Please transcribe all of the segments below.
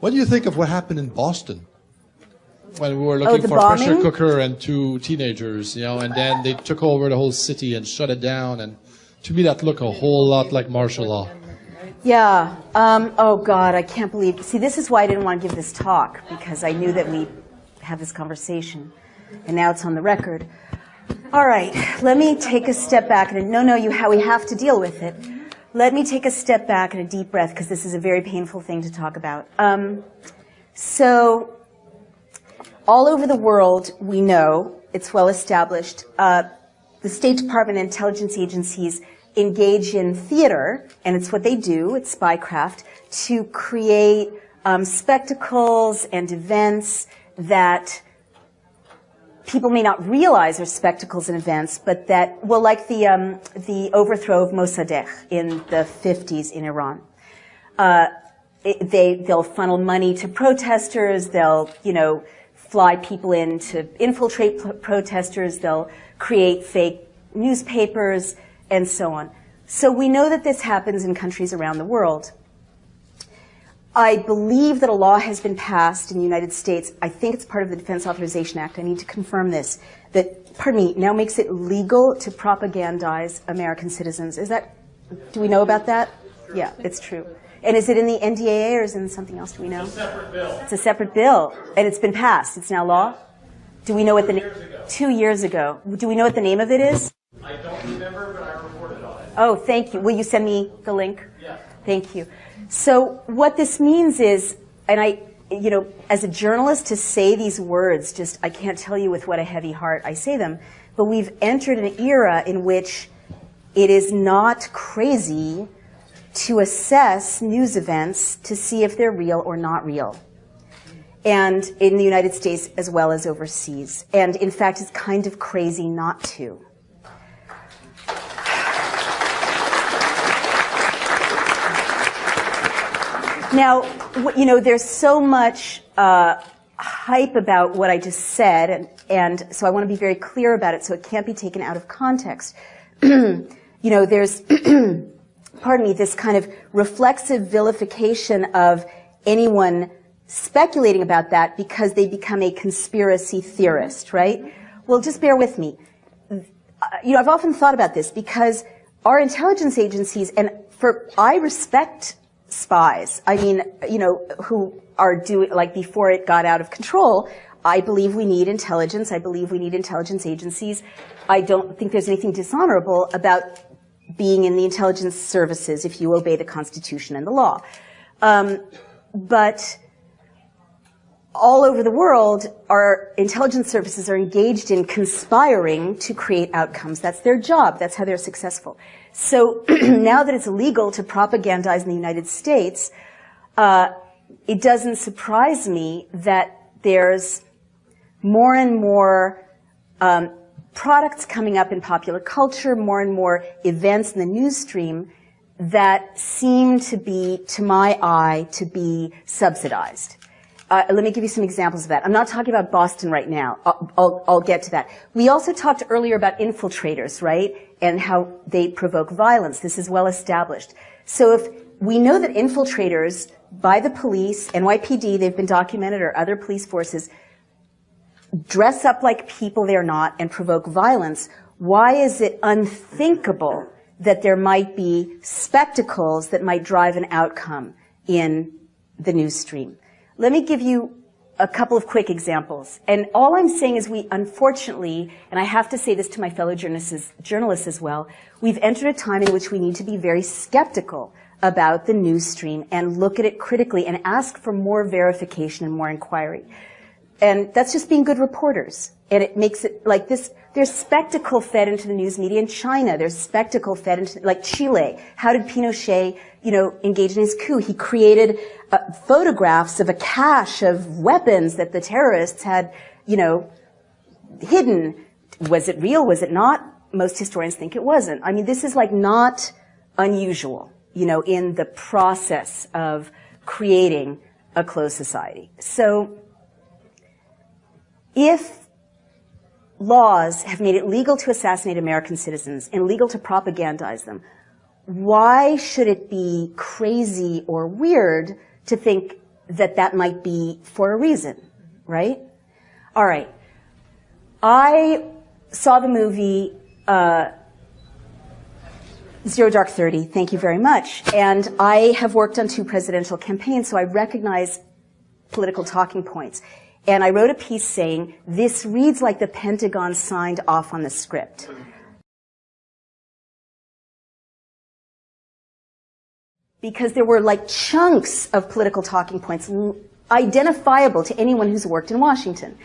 What do you think of what happened in Boston? When we were looking for a pressure cooker and two teenagers, you know, and then they took over the whole city and shut it down. And to me, that looked a whole lot like martial law. Yeah. Oh, God, I can't believe. See, this is why I didn't want to give this talk, because I knew that we'd have this conversation. And now it's on the record. All right. Let me take a step back. And we have to deal with it. Let me take a step back and a deep breath, because this is a very painful thing to talk about. So all over the world, we know, it's well established, the State Department and intelligence agencies engage in theater, and it's what they do, it's spycraft, to create spectacles and events that people may not realize are spectacles and events, but that, well, like the overthrow of Mossadegh in the 50s in Iran. They'll funnel money to protesters, they'll, fly people in to infiltrate protesters, they'll create fake newspapers, and so on. So we know that this happens in countries around the world. I believe that a law has been passed in the United States, I think it's part of the Defense Authorization Act, I need to confirm this, that, now makes it legal to propagandize American citizens. Do we know about that? Sure. Yeah, it's true. And is it in the NDAA or is it in something else? Do we know? It's a separate bill. It's a separate bill. And it's been passed. It's now law? Do we know what the name? 2 years ago. Do we know what the name of it is? I don't remember, but I reported on it. Oh, thank you. Will you send me the link? Yeah. Thank you. So what this means is, and as a journalist to say these words, I can't tell you with what a heavy heart I say them, but we've entered an era in which it is not crazy to assess news events to see if they're real or not real. And in the United States as well as overseas. And in fact, it's kind of crazy not to. Now, there's so much hype about what I just said, and so I want to be very clear about it so it can't be taken out of context. There's this kind of reflexive vilification of anyone speculating about that because they become a conspiracy theorist, right? Well, just bear with me. I've often thought about this because our intelligence agencies, I respect spies. Who are doing, before it got out of control, I believe we need intelligence. I believe we need intelligence agencies. I don't think there's anything dishonorable about being in the intelligence services if you obey the Constitution and the law. But all over the world, our intelligence services are engaged in conspiring to create outcomes. That's their job. That's how they're successful. So now that it's illegal to propagandize in the United States, it doesn't surprise me that there's more and more products coming up in popular culture, more and more events in the news stream that seem to be, to my eye, to be subsidized. Let me give you some examples of that. I'm not talking about Boston right now. I'll get to that. We also talked earlier about infiltrators, right? And how they provoke violence. This is well established. So if we know that infiltrators by the police, NYPD, they've been documented, or other police forces, dress up like people they're not and provoke violence, why is it unthinkable that there might be spectacles that might drive an outcome in the news stream? Let me give you a couple of quick examples. And all I'm saying is we, unfortunately, and I have to say this to my fellow journalists as well, we've entered a time in which we need to be very skeptical about the news stream and look at it critically and ask for more verification and more inquiry. And that's just being good reporters. And it makes it like this. There's spectacle fed into the news media in China. There's spectacle fed into, like Chile. How did Pinochet, engage in his coup? He created photographs of a cache of weapons that the terrorists had, hidden. Was it real? Was it not? Most historians think it wasn't. I mean, this is not unusual, in the process of creating a closed society. So, if laws have made it legal to assassinate American citizens and legal to propagandize them, why should it be crazy or weird to think that might be for a reason, right? All right. I saw the movie Zero Dark 30, thank you very much. And I have worked on 2 presidential campaigns, so I recognize political talking points. And I wrote a piece saying, this reads like the Pentagon signed off on the script. Because there were like chunks of political talking points identifiable to anyone who's worked in Washington,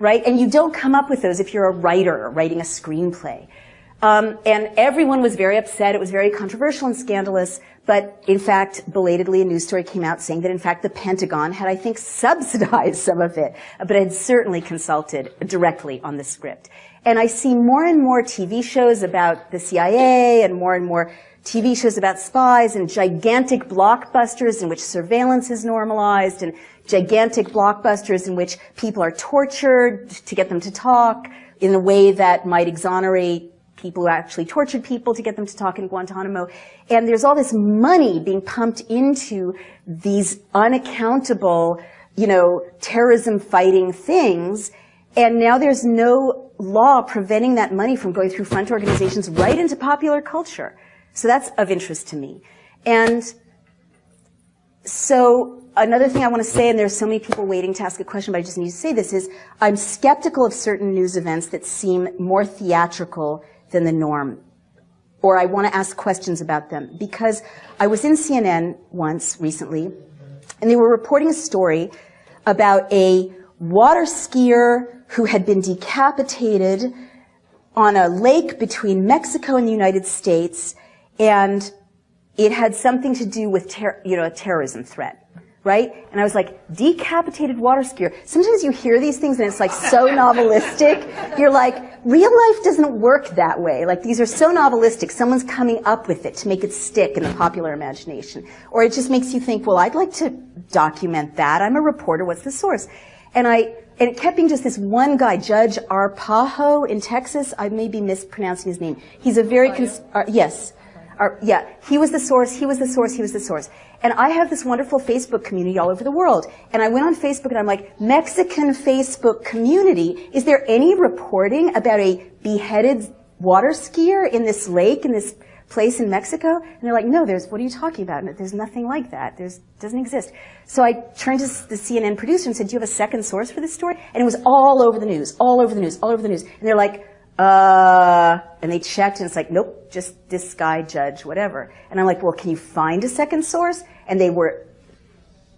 right? And you don't come up with those if you're a writer writing a screenplay. And everyone was very upset. It was very controversial and scandalous. But in fact, belatedly, a news story came out saying that in fact the Pentagon had, I think, subsidized some of it, but had certainly consulted directly on the script. And I see more and more TV shows about the CIA and more TV shows about spies and gigantic blockbusters in which surveillance is normalized and gigantic blockbusters in which people are tortured to get them to talk in a way that might exonerate people who actually tortured people to get them to talk in Guantanamo. And there's all this money being pumped into these unaccountable, terrorism fighting things. And now there's no law preventing that money from going through front organizations right into popular culture. So that's of interest to me. And so another thing I want to say, and there's so many people waiting to ask a question, but I just need to say this, is I'm skeptical of certain news events that seem more theatrical than the norm. Or I want to ask questions about them. Because I was in CNN once recently, and they were reporting a story about a water skier who had been decapitated on a lake between Mexico and the United States, and it had something to do with a terrorism threat, right? And I was like, decapitated water skier. Sometimes you hear these things and it's like so novelistic. You're like, real life doesn't work that way. Like, these are so novelistic. Someone's coming up with it to make it stick in the popular imagination. Or it just makes you think, well, I'd like to document that. I'm a reporter. What's the source? And it kept being just this one guy, Judge Arpajo in Texas. I may be mispronouncing his name. He's a very, yes. He was the source, he was the source, he was the source. And I have this wonderful Facebook community all over the world. And I went on Facebook and I'm like, Mexican Facebook community, is there any reporting about a beheaded water skier in this lake, in this place in Mexico? And they're like, no, what are you talking about? There's nothing like that. Doesn't exist. So I turned to the CNN producer and said, do you have a second source for this story? And it was all over the news, all over the news, all over the news. And they're like, and they checked and it's like, nope, just this guy, Judge, whatever. And I'm like, well, can you find a second source? And they were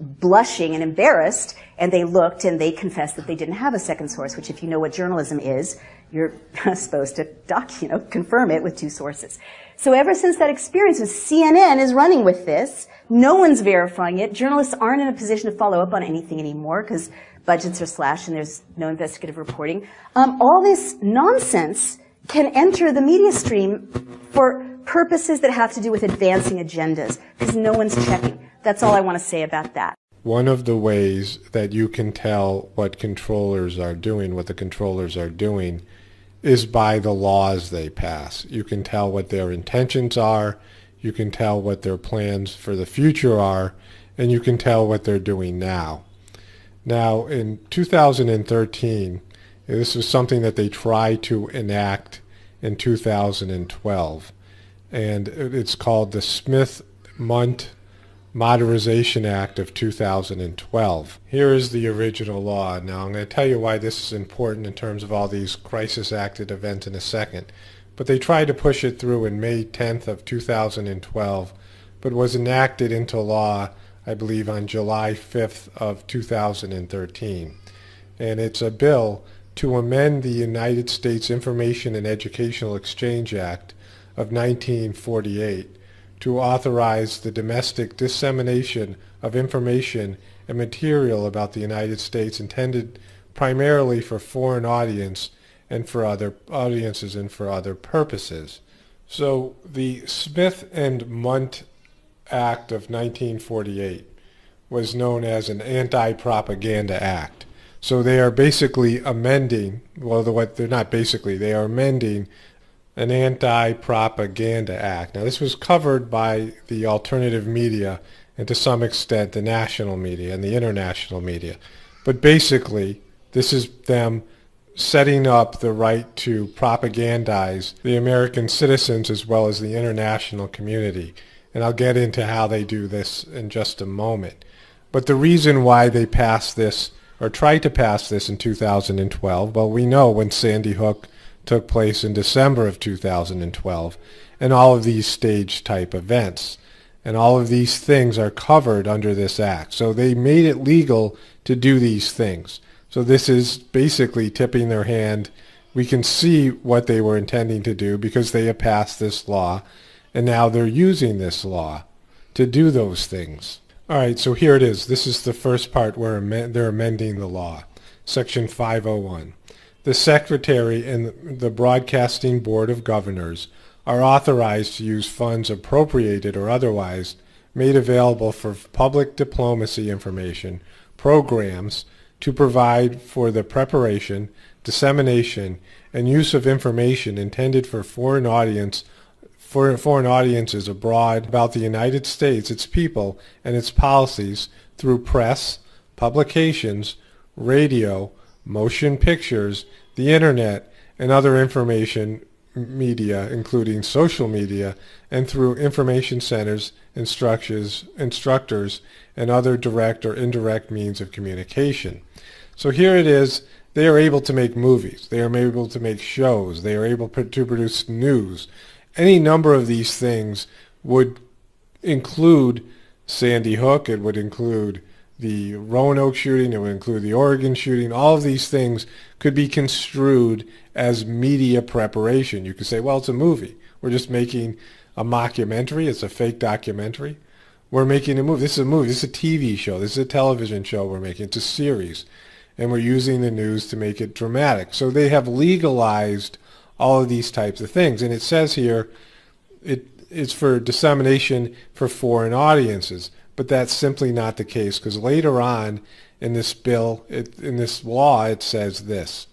blushing and embarrassed, and they looked and they confessed that they didn't have a second source, which if you know what journalism is, you're supposed to confirm it with 2 sources. So ever since that experience, CNN is running with this. No one's verifying it. Journalists aren't in a position to follow up on anything anymore because budgets are slashed and there's no investigative reporting. All this nonsense can enter the media stream for purposes that have to do with advancing agendas because no one's checking. That's all I want to say about that. One of the ways that you can tell what controllers are doing, what the controllers are doing, is by the laws they pass. You can tell what their intentions are, you can tell what their plans for the future are, and you can tell what they're doing now. Now, in 2013, this was something that they tried to enact in 2012, and it's called the Smith-Mundt Modernization Act of 2012. Here is the original law. Now, I'm going to tell you why this is important in terms of all these crisis-acted events in a second. But they tried to push it through in May 10th of 2012, but was enacted into law, I believe, on July 5th of 2013. And it's a bill to amend the United States Information and Educational Exchange Act of 1948 to authorize the domestic dissemination of information and material about the United States intended primarily for foreign audiences and for other purposes. So the Smith and Mundt Act of 1948 was known as an Anti-Propaganda Act. So they are basically amending, they are amending an Anti-Propaganda Act. Now, this was covered by the alternative media and to some extent the national media and the international media. But basically, this is them setting up the right to propagandize the American citizens as well as the international community. And I'll get into how they do this in just a moment. But the reason why they passed this, or tried to pass this in 2012, well, we know when Sandy Hook took place in December of 2012, and all of these stage-type events. And all of these things are covered under this act. So they made it legal to do these things. So this is basically tipping their hand. We can see what they were intending to do because they have passed this law, and now they're using this law to do those things. All right, so here it is. This is the first part where they're amending the law. Section 501. The Secretary and the Broadcasting Board of Governors are authorized to use funds appropriated or otherwise made available for public diplomacy information programs to provide for the preparation, dissemination, and use of information intended for foreign audiences abroad about the United States, its people, and its policies through press, publications, radio, motion pictures, the internet, and other information media, including social media, and through information centers, instructors, and other direct or indirect means of communication. So here it is. They are able to make movies. They are able to make shows. They are able to produce news. Any number of these things would include Sandy Hook. It would include the Roanoke shooting. It would include the Oregon shooting. All of these things could be construed as media preparation. You could say, well, it's a movie. We're just making a mockumentary. It's a fake documentary. We're making a movie. This is a movie. This is a TV show. This is a television show we're making. It's a series. And we're using the news to make it dramatic. So they have legalized all of these types of things. And it says here it's for dissemination for foreign audiences. But that's simply not the case, because later on in this bill, in this law, it says this.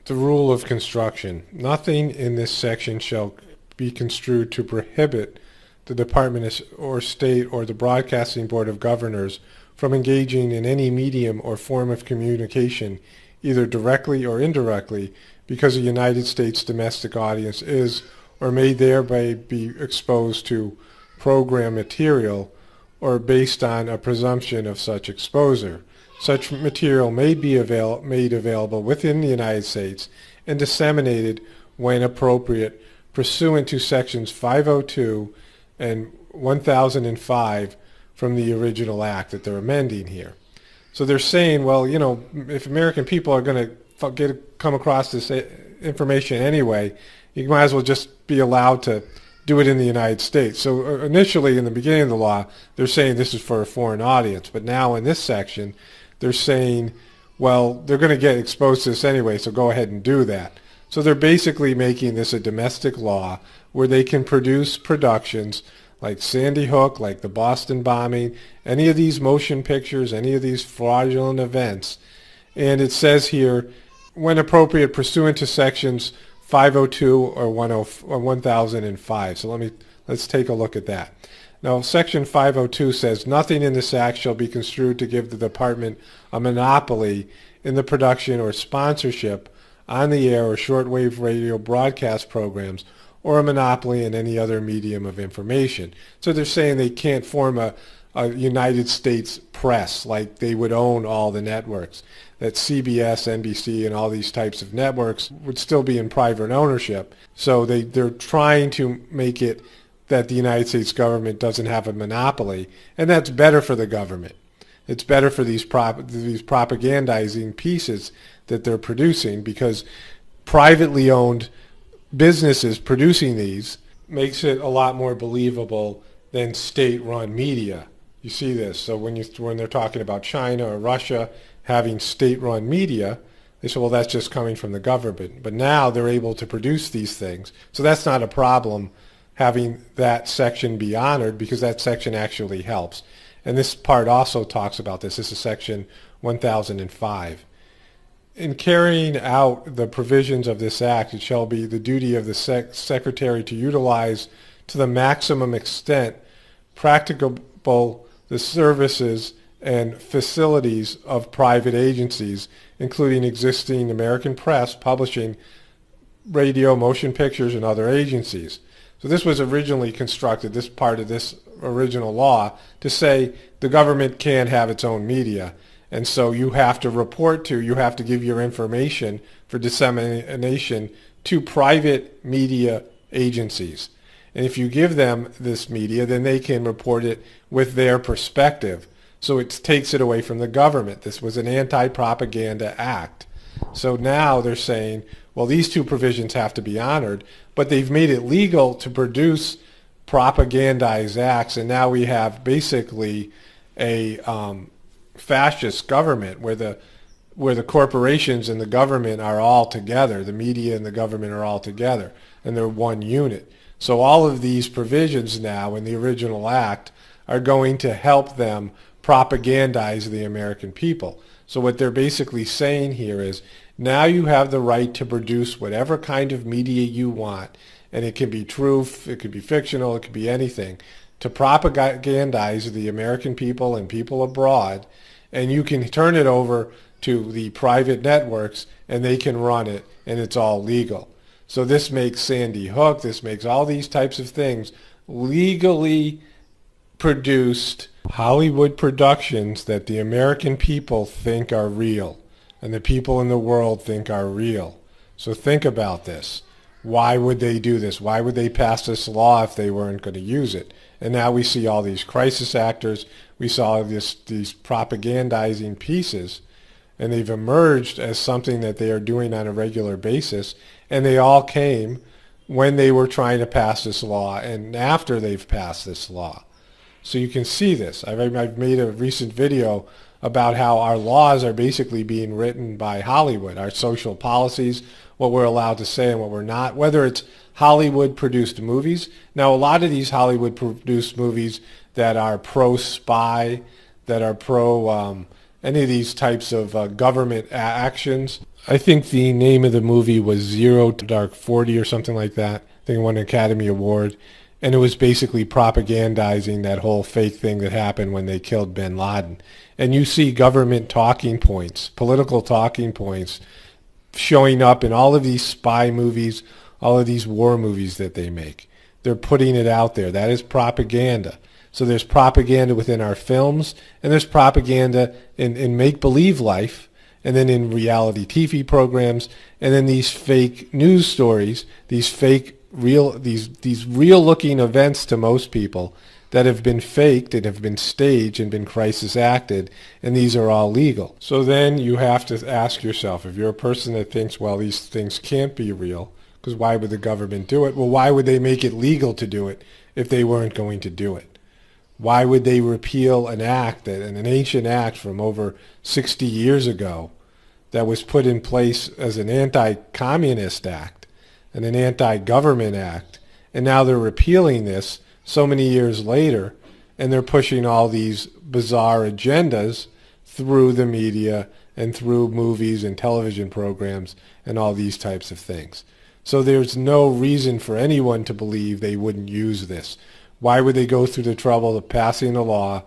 The rule of construction. Nothing in this section shall be construed to prohibit the Department or State or the Broadcasting Board of Governors from engaging in any medium or form of communication, either directly or indirectly, because a United States domestic audience is or may thereby be exposed to program material or based on a presumption of such exposure. Such material may be made available within the United States and disseminated when appropriate pursuant to Sections 502 and 1005 from the original act that they're amending here. So they're saying, well, you know, if American people are going to come across this information anyway, you might as well just be allowed to do it in the United States. So initially, in the beginning of the law, they're saying this is for a foreign audience. But now in this section, they're saying, well, they're going to get exposed to this anyway, so go ahead and do that. So they're basically making this a domestic law where they can produce productions like Sandy Hook, like the Boston bombing, any of these motion pictures, any of these fraudulent events. And it says here, when appropriate, pursuant to sections 502 or 1005. So let's take a look at that. Now, Section 502 says, nothing in this act shall be construed to give the Department a monopoly in the production or sponsorship on the air or shortwave radio broadcast programs, or a monopoly in any other medium of information. So they're saying they can't form a United States press, like they would own all the networks, that CBS, NBC, and all these types of networks would still be in private ownership. So they're trying to make it that the United States government doesn't have a monopoly, and that's better for the government. It's better for these propagandizing pieces that they're producing, because privately owned businesses producing these makes it a lot more believable than state-run media. You see this. So when they're talking about China or Russia having state-run media, they say, well, that's just coming from the government. But now they're able to produce these things. So that's not a problem having that section be honored, because that section actually helps. And this part also talks about this. This is Section 1005. In carrying out the provisions of this act, it shall be the duty of the Secretary to utilize to the maximum extent practicable the services and facilities of private agencies, including existing American press, publishing, radio, motion pictures, and other agencies. So this was originally constructed, this part of this original law, to say the government can't have its own media. And so you have to give your information for dissemination to private media agencies. And if you give them this media, then they can report it with their perspective. So it takes it away from the government. This was an anti-propaganda act. So now they're saying, well, these two provisions have to be honored, but they've made it legal to produce propagandized acts, and now we have basically a fascist government where the corporations and the government are all together, the media and the government are all together, and they're one unit. So all of these provisions now in the original act are going to help them propagandize the American people. So what they're basically saying here is, now you have the right to produce whatever kind of media you want, and it can be true, it could be fictional, it could be anything, to propagandize the American people and people abroad, and you can turn it over to the private networks and they can run it, and it's all legal. So this makes Sandy Hook, this makes all these types of things legally produced Hollywood productions that the American people think are real and the people in the world think are real. So think about this. Why would they do this? Why would they pass this law if they weren't going to use it? And now we see all these crisis actors. We saw these propagandizing pieces, and they've emerged as something that they are doing on a regular basis. And they all came when they were trying to pass this law and after they've passed this law. So you can see this. I've made a recent video about how our laws are basically being written by Hollywood, our social policies, what we're allowed to say and what we're not, whether it's Hollywood-produced movies. Now, a lot of these Hollywood-produced movies that are pro-spy, that are pro any of these types of government actions. I think the name of the movie was Zero Dark 40 or something like that. I think it won an Academy Award. And it was basically propagandizing that whole fake thing that happened when they killed bin Laden. And you see government talking points, political talking points, showing up in all of these spy movies, all of these war movies that they make. They're putting it out there. That is propaganda. So there's propaganda within our films, and there's propaganda in make-believe life, and then in reality TV programs, and then these fake news stories, these fake these real-looking events to most people that have been faked and have been staged and been crisis acted, and these are all legal. So then you have to ask yourself, if you're a person that thinks, well, these things can't be real, because why would the government do it? Well, why would they make it legal to do it if they weren't going to do it? Why would they repeal an act, an ancient act from over 60 years ago that was put in place as an anti-communist act and an anti-government act, and now they're repealing this so many years later, and they're pushing all these bizarre agendas through the media and through movies and television programs and all these types of things. So there's no reason for anyone to believe they wouldn't use this. Why would they go through the trouble of passing a law